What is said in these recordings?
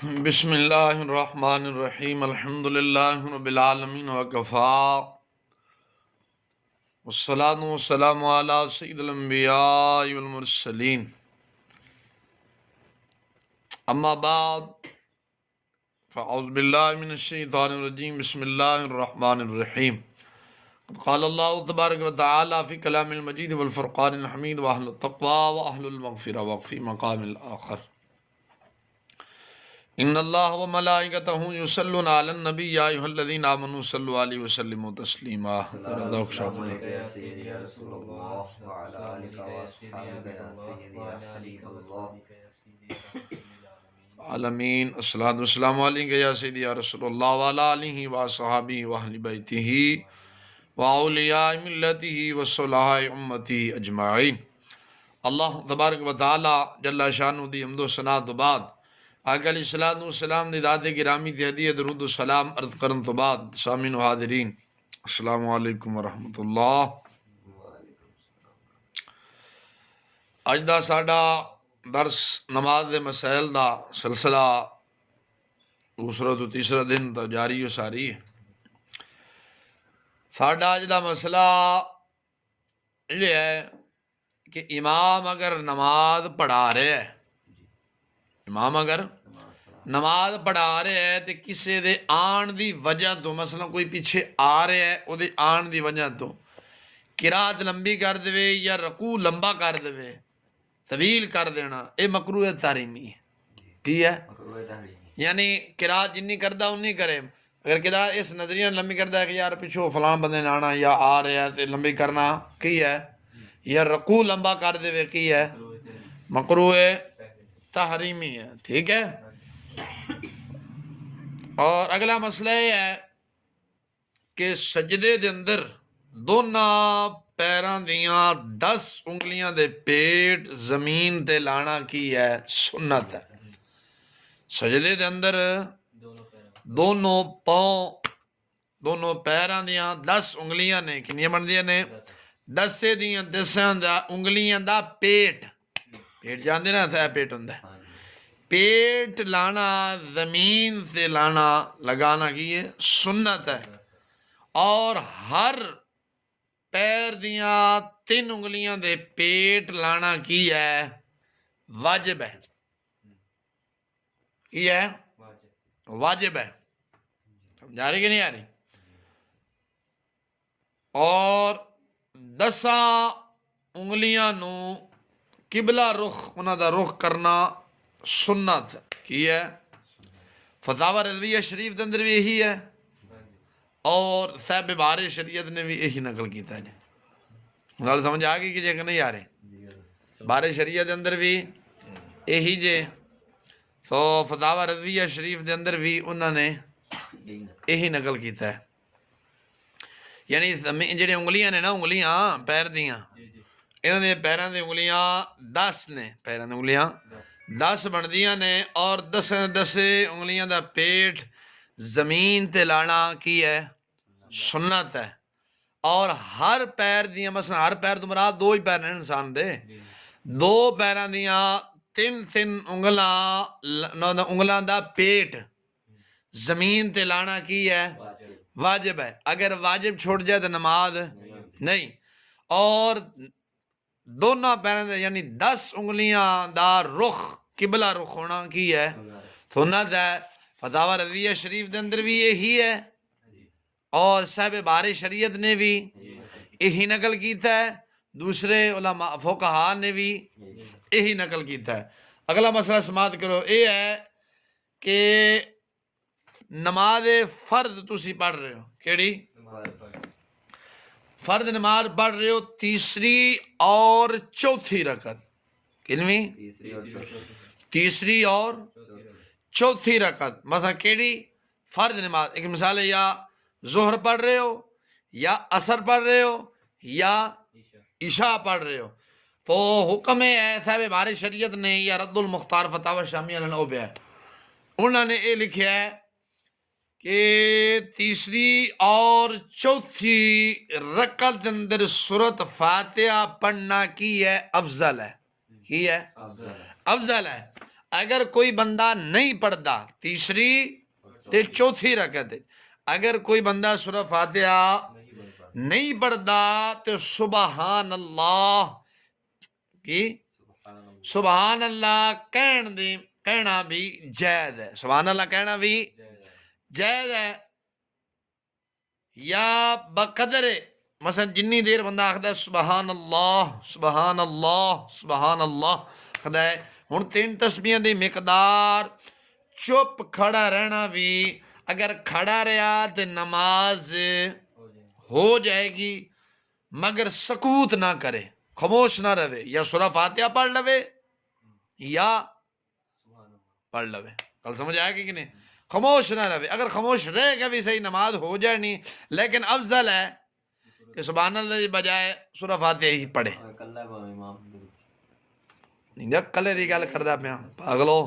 بسم اللہ الرحمن الرحیم الحمدللہ رب العالمین وکفا والصلاة والسلام علی سید الانبیاء والمرسلین اما بعد فاعوذ باللہ من الشیطان الرجیم بسم اللہ الرحمن الرحیم قال اللہ تبارک وتعالی فی کلام المجید والفرقان الحمید واہل التقوی واہل المغفرہ وفی مقام الآخر ان اللہ و ملائکتہ یصلون علی النبی یا ایھا الذین آمنوا صلوا علیہ وسلموا تسلیما عالمین الصلاۃ والسلام علیک یا سیدی یا رسول اللہ وعلی آلہ وصحبہ واہل بیتہ واولیاء ملتہ وصلحاء امتہ اجمعین۔ اللہ تبارک و تعالی جل شانہ دی حمد و ثنا تو بعد آقا علیہ الصلوۃ والسلام دی ذات گرامی تے ہدیہ درود و سلام عرض کرن تو بعد سامعین و حاضرین السلام علیکم ورحمۃ اللہ۔ اج دا ساڈا درس نماز دے مسائل دا سلسلہ دوسرا تو تیسرا دن تو جاری و ساری ہے۔ ساڈا اج دا مسئلہ یہ ہے کہ امام اگر نماز پڑھا رہے ہے، امام اگر نماز پڑھا رہے ہے تو کسی دے آن دی وجہ تو مثلا کوئی پیچھے آ رہے ہے او دے آن دی وجہ تو قرات لمبی کر دے یا رکوع لمبا کر دے طویل کر دینا اے مکروہ تحریمی ہے۔ کی ہے؟ یعنی قرات جنی کردہ انہی کرے۔ اگر قرات اس نظریہ لمبی کردہ ہے کہ یار پیچھو فلان بندے آنا یا آ رہے ہے تو لمبی کرنا کی ہے، یا رکوع لمبا کر دے کی ہے، مکروہ تحریمی ہے۔ ٹھیک ہے۔ اور اگلا مسئلہ یہ ہے کہ سجدے دے اندر دونوں پیران دیاں 10 انگلیاں دے پیٹ زمین تے لانا کی ہے، سنت ہے۔ سجدے دے اندر دونوں پاؤں دونوں پیران دیاں 10 انگلیاں نے کنیاں بن دیاں نے 10 دیاں 10 انگلیاں دا پیٹ جاندے نا تھا پیٹ ہوندہ ہے، پیٹ لانا زمین سے لانا لگانا کی ہے، سنت ہے۔ اور ہر پیر دیاں 3 انگلیاں دے پیٹ لانا کی ہے، واجب ہے۔ کی ہے؟ واجب ہے۔ سمجھا رہی کہ نہیں آ رہی؟ اور 10 انگلیاں نو قبلہ رخ انہاں دا رخ کرنا سنت کی ہے۔ فتاوی رضویہ شریف دے اندر بھی یہی ہے، اور صاحب بار شریعت نے بھی یہی نقل کیتا ہے۔ گل سمجھ آ گئی کہ جے کہ نہیں آ رہے؟ بار شریعت دے اندر بھی یہی جے، تو فتاوی رضویہ شریف دے اندر بھی انہوں نے یہی نقل کیتا ہے۔ یعنی جڑے انگلیاں نے نا، انگلیاں پیر دیاں، انہوں نے پیران دی انگلیاں 10 نے، پیران دی انگلیاں 10 بندیاں نے، اور 10 انگلیاں دا پیٹ زمین تے لانا کی ہے، سنت ہے۔ اور ہر پیر دیاں مثلا ہر پیر تو مراد 2 ہی پیر ہیں انسان دے، 2 پیران دیاں 3 انگلاں دا پیٹ زمین تے لانا کی ہے، واجب ہے۔ اگر واجب چھوڑ جائے تو نماز نہیں۔ اور دونوں پیروں دے یعنی 10 انگلیاں دا رخ قبلہ رخ ہونا کی ہے، سنت ہے۔ فتاوی رضویہ شریف دے اندر بھی یہی ہے، اور صاحب بار شریعت نے بھی یہی نقل کیتا ہے، دوسرے علماء فقہاء نے بھی یہی نقل کیتا ہے۔ اگلا مسئلہ سماعت کرو، یہ ہے کہ نماز فرض تسی پڑھ رہے ہو، کیڑی؟ فرض نماز پڑھ رہے ہو تیسری اور چوتھی رکعت، کتنی؟ تیسری اور چوتھی رکعت۔ مثلا کیڑی؟ فرض نماز۔ ایک مثال ہے، یا ظہر پڑھ رہے ہو، یا عصر پڑھ رہے ہو، یا عشاء پڑھ رہے ہو، تو حکم ہے صاحب بار شریعت نے یا رد المختار فتاوی شامیہ ہے، انہوں نے یہ لکھا ہے کہ تیسری اور چوتھی رکعت اندر سورۃ فاتحہ پڑھنا کی ہے، افضل ہے۔ کی ہے؟ افضل ہے۔ اگر کوئی بندہ نہیں پڑھتا تیسری تے چوتھی رکعت اگر کوئی بندہ سورہ فاتحہ نہیں پڑھتا تو سبحان اللہ کی سبحان اللہ کہنا بھی جائز ہے سبحان اللہ کہنا بھی جائز ہے یا بقدر مثلا جنی دیر بندہ آخدا سبحان اللہ سبحان اللہ سبحان اللہ آخدا ہے ہن 3 تسبیحاں دی مقدار چپ کھڑا رہنا بھی اگر کھڑا رہا تو نماز ہو جائے گی مگر سکوت نہ کرے خاموش نہ رہے یا سورہ فاتحہ پڑھ لوے یا پڑھ لوے کل سمجھ آئے گی کہ نہیں خاموش نہ رہے اگر خاموش رہے گا بھی صحیح نماز ہو جائے نہیں لیکن افضل ہے کہ سبحان اللہ بجائے سورہ فاتحہ ہی پڑھے نہیں کلے دی گل کردا پیا پاگلو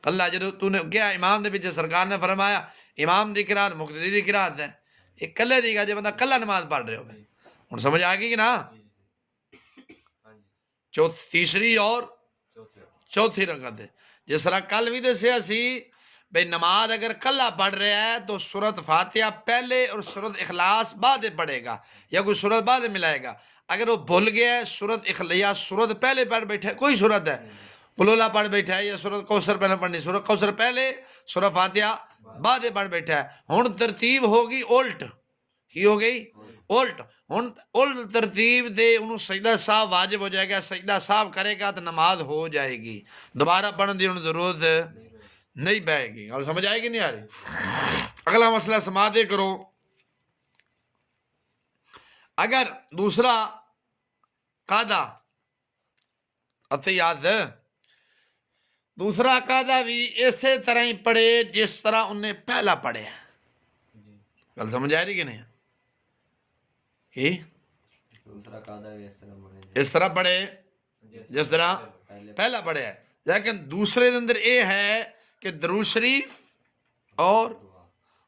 کلا جدوں تو نے کیا امام دے پیچھے سرکار نے فرمایا امام دی قرات مقتدی دی قرات ہے ایک کلے دی گل جے بندہ کلا نماز پڑھ رہے ہوے ہن سمجھ آ گئی کہ نا تیسری اور چوتھی رکعت ہے جس طرح کل بھی دسیا سی بھئی نماز اگر کلا پڑھ رہا ہے تو سورۃ فاتحہ پہلے اور سورۃ اخلاص بعد پڑھے گا یا کوئی سورت بعد ملائے گا اگر وہ بھول گیا ہے سورت یا سورت پہلے پڑھ بیٹھا ہے کوئی سورت ہے قلولہ پڑھ بیٹھا ہے یا سورت کوثر پہلے پڑھنی سورت کوثر پہلے سورہ فاتحہ بعد پڑھ بیٹھا ہے ہن ترتیب ہوگی الٹ کی ہو گئی الٹ ہن الٹ ترتیب دے انہوں سجدہ صاحب واجب ہو جائے گا سجدہ صاحب کرے گا تو نماز ہو جائے گی دوبارہ پڑھن دی انہوں ضرورت نہیں بہے گی اور سمجھ آئے گی نہیں آ رہی اگلا مسئلہ سماعتیں کرو اگر دوسرا قاعدہ اتے یاد ہے دوسرا قاعدہ بھی اسی طرح ہی پڑھے جس طرح انہیں پہلا پڑھے گل سمجھ آ رہی کہ نہیں کہ دوسرا قاعدہ بھی اس طرح پڑھے جس طرح پہلا پڑھے ہے لیکن دوسرے اندر یہ ہے کہ درود شریف اور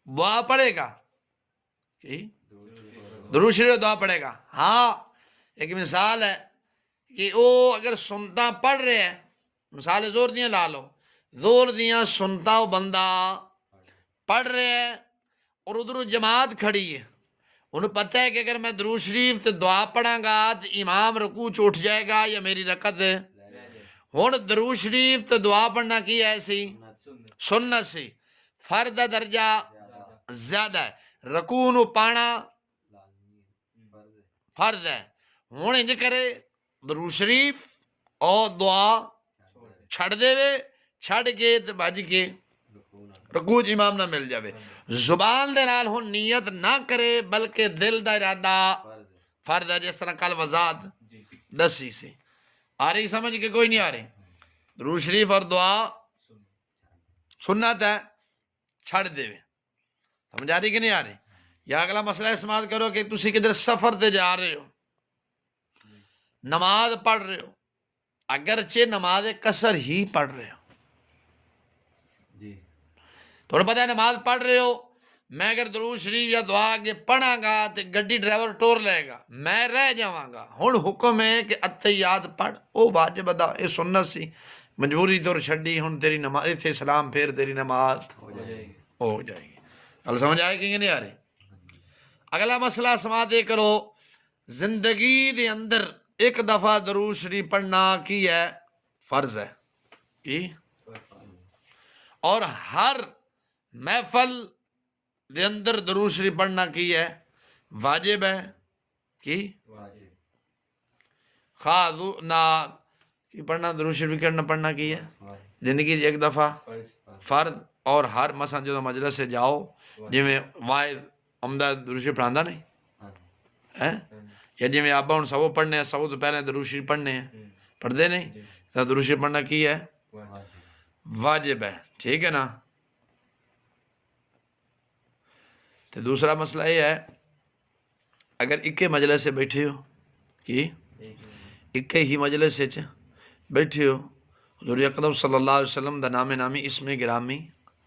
دعا پڑھے گا درود شریف اور دعا پڑھے گا ہاں ایک مثال ہے کہ وہ اگر سنتا پڑھ رہے ہیں مثال زور دیاں لا لو زور دیاں سنتا وہ بندہ پڑھ رہے ہیں اور ادھر جماعت کھڑی ہے انہیں پتہ ہے کہ اگر میں درود شریف تو دعا پڑھاں گا تو امام رکوع چ اٹھ جائے گا یا میری رکعت ہن درود شریف تو دعا پڑھنا کی ہے سی سنت سی فرد درجہ زیادہ ہے رکوع نو پانا فرض ہے ہن انج کرے درود شریف اور دعا چھڑ دے وے چھڑ کے تے بھج کے رکوع امام نہ مل جاوے زبان دے نال ہن نیت نہ کرے بلکہ دل دا ارادہ فرض ہے جس طرح کل وضاحت دسی سے آ رہی سمجھ کے کوئی نہیں آ رہی درود شریف اور دعا سنت ہے چھڑ دے وے سمجھ آ رہی کہ نہیں آ رہی یا اگلا مسئلہ استعمال کرو کہ تسی کدھر سفر تے جا رہے ہو نماز پڑھ رہے ہو اگرچہ نماز قصر ہی پڑھ رہے ہو تھوڑا پتہ ہے نماز پڑھ رہے ہو میں اگر درود شریف یا دعا آگے پڑھاں گا تو گڈی ڈرائیور ٹور لے گا میں رہ جاواں گا ہن حکم ہے کہ اتحیات پڑھ او واجب ادا اے سنت سی مجبوری طور چھڈی ہن تیری نماز ایتھے سلام پھیر تیری نماز ہو جائے گی اب سمجھ آئے کہ نہیں آ رہی اگلا مسئلہ سماعتیں کرو زندگی دے اندر ایک دفعہ درود شریف پڑھنا کی ہے فرض ہے کی اور ہر محفل دے اندر درود شریف پڑھنا کی ہے واجب ہے کی خواہ نہ کی پڑھنا درود شریف کرنا پڑھنا کی ہے زندگی ایک دفعہ فرض اور ہر مثلا جو مجلس سے جاؤ جی میں واحد عمدہ درود شریف پڑھاندہ نہیں یا جی میں آبا ہوں سبو پڑھنے ہیں سبو تو پہلے درود شریف پڑھنے ہیں پڑھ دے نہیں تو درود شریف پڑھنا کی ہے واجب ہے ٹھیک ہے نا تو دوسرا مسئلہ یہ ہے اگر اکے مجلس سے بیٹھے ہو کی اکے ہی مجلس سے بیٹھے ہو حضور اکرم صلی اللہ علیہ وسلم دا نام نامی اسم گرامی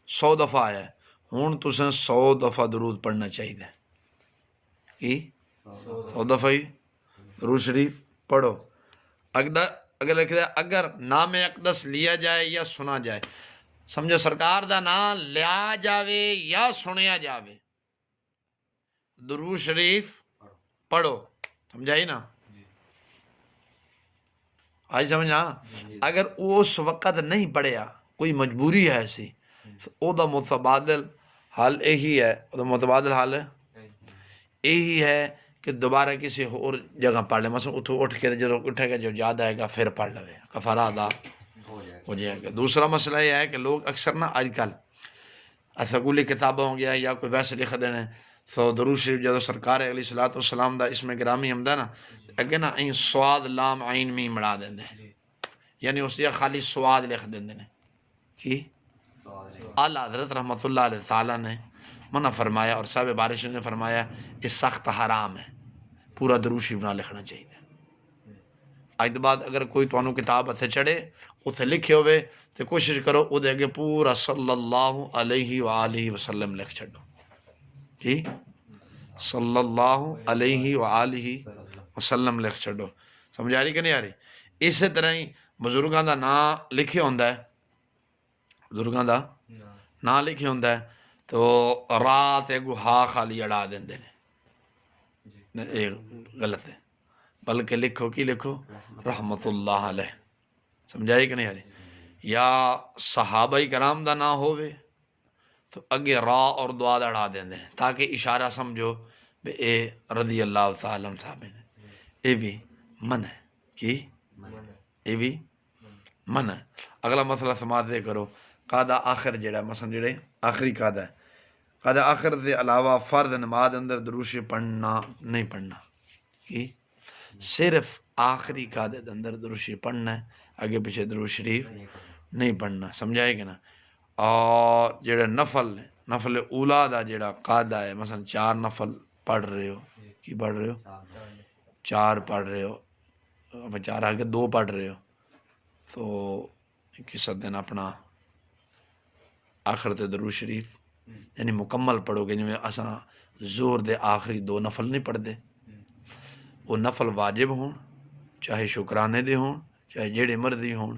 100 دفعہ آیا ہے ہون تسیں 100 دفعہ درود پڑھنا چاہیے کی 100 دفعہ ہی درود شریف پڑھو اگر لکھ دیا اگر نام اقدس لیا جائے یا سنا جائے، سمجھو سرکار دا نام لیا جاوے یا سنیا جاوے، درود شریف پڑھو، سمجھائی نا؟ آج سمجھا؟ اگر اس وقت نہیں پڑھیا، کوئی مجبوری ہے ایسی، او دا متبادل حال یہی ہے، او دا متبادل حال ہے یہی ہے کہ دوبارہ کسی اور جگہ پڑھ لے، مثلا اتھو اٹھ کے جو اٹھے گا جو یاد آئے گا پھر پڑھ لے، کفارہ ادا ہو جائے گا۔ دوسرا مسئلہ یہ ہے کہ لوگ اکثر نا آج کل سکولی کتابیں ہو گیا یا کوئی ویسے لکھ دینے، تو درود شریف جدو سرکار علیہ الصلوۃ والسلام دا اسم گرامی ہمدا نا، اگے نا این سواد لام عین میم مڑا دیندے، یعنی اس یا خالی سواد لکھ دیندے نے کی اعلیٰ حضرت رحمۃ اللہ علیہ تعالیٰ نے منع فرمایا، اور صاحب بارش نے فرمایا یہ سخت حرام ہے، پورا درود شریف نہ لکھنا چاہیے۔ اج بعد اگر کوئی تانوں کتاب ہتھے چڑھے اتھے لکھے ہوئے تو کوشش کرو او دے اگے پورا صلی اللہ علیہ وآلہ وسلم لکھ چھڈو، کی صلی اللہ علیہ وآلہ وسلم لکھ چھڈو، سمجھ آ رہی کہ نہیں آ رہی؟ اسی طرح ہی بزرگاں دا نام لکھے ہوندا ہے، بزرگاں دا نام لکھے ہوندا ہے تو رات اگو ہا خالی اڑا دیندے نے، یہ غلط ہے، بلکہ لکھو کی لکھو رحمت اللہ علیہ، سمجھائی کہ نہیں آ رہی؟ یا صحابہ کرام دا نام ہوئے تو اگے را اور دعا دا اڑا دیندے ہیں تاکہ اشارہ سمجھو بے اے رضی اللہ تعالیٰ عنہ صاحب نے، اے بھی من ہے، کی اے بھی من ہے۔ اگلا مسئلہ سماعت دے کرو، قاعدہ آخر جڑا مثلا جڑے آخری قاعدہ ہے، قاعدہ آخر دے علاوہ فرض نماز اندر درود شریف پڑھنا نہیں پڑھنا، کی صرف آخری قاعدے دے اندر درود شریف پڑھنا ہے، آگے پیچھے درود شریف نہیں پڑھنا، سمجھائے کہ نا؟ اور جڑے نفل نفل اولا دا جڑا قاعدہ ہے، مثلا 4 نفل پڑھ رہے ہو، کی پڑھ رہے ہو؟ 4 پڑھ رہے ہو، 4 آگے 2 پڑھ رہے ہو تو کس دن اپنا آخر تے درود شریف یعنی مکمل پڑھو گے، جویں اساں زور دے آخری 2 نفل نہیں پڑھتے، وہ نفل واجب ہون چاہے شکرانے دے ہون چاہے جڑے مرضی ہون،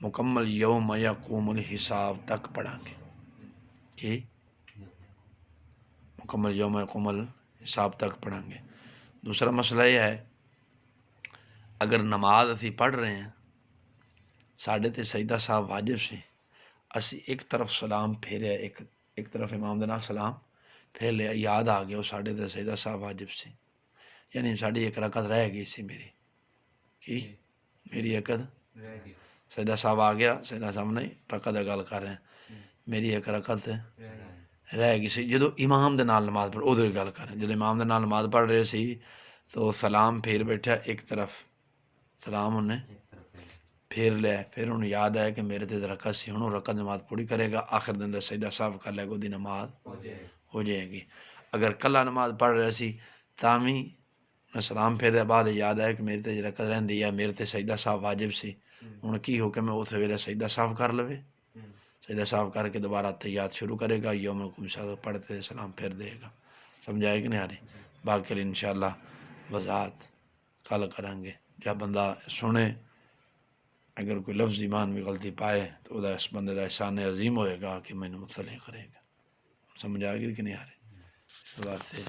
مکمل یوم یقوم الحساب تک پڑھاں گے، کی مکمل یوم یقوم الحساب تک پڑھاں گے۔ دوسرا مسئلہ یہ ہے اگر نماز اسی پڑھ رہے ہیں ساڑھے تے سجدہ صاحب واجب سے، اسی ایک طرف سلام پھیرے، ایک طرف امام دے نال سلام پھیر لیا، یاد آ گیا وہ ساڑھے تے سجدہ صاحب واجب سے، یعنی ساڑھی ایک رکعت رہ گئی سی میری، کی میری ایک سجدہ صاحب آ گیا، سجدہ صاحب نہیں رکعت دا گل کر رہے ہیں، میری ایک رکعت رہ گئی سی جدو امام دے نال نماز پڑھ، ادھر گل کر رہے ہیں جدو امام دے نال نماز پڑھ رہے سی تو سلام پھیر بیٹھا، ایک طرف سلام انہیں پھیر لیا، پھر انہوں یاد آیا کہ میرے تے رکعت سی، انہوں رکعت نماز پوری کرے گا، آخر دن دے سجدہ صاحب کر لے گا، دی نماز ہو جائے گی۔ اگر کلا نماز پڑھ رہے سی تامی سلام پھیر دے بعد یاد آیا کہ میرے تے رکعت رہن دی یا میرے تے سجدہ صاحب واجب سی، انہوں کی حکم ہے اس ویلے سجدہ صاحب کر لوے، سجدہ صاحب کر کے دوبارہ تحیات شروع کرے گا، یوم کو پڑھتے سلام پھیر دے گا، سمجھائے کہ نہیں آ رہی؟ باقی انشاءاللہ وضاحت کل کریں گے، جب بندہ سنے اگر کوئی لفظ ایمان میں غلطی پائے تو وہ اس بندے دا احسان عظیم ہوئے گا کہ میں نے مطلع کرے گا، سمجھ آ گئی کہ نہیں آ رہی؟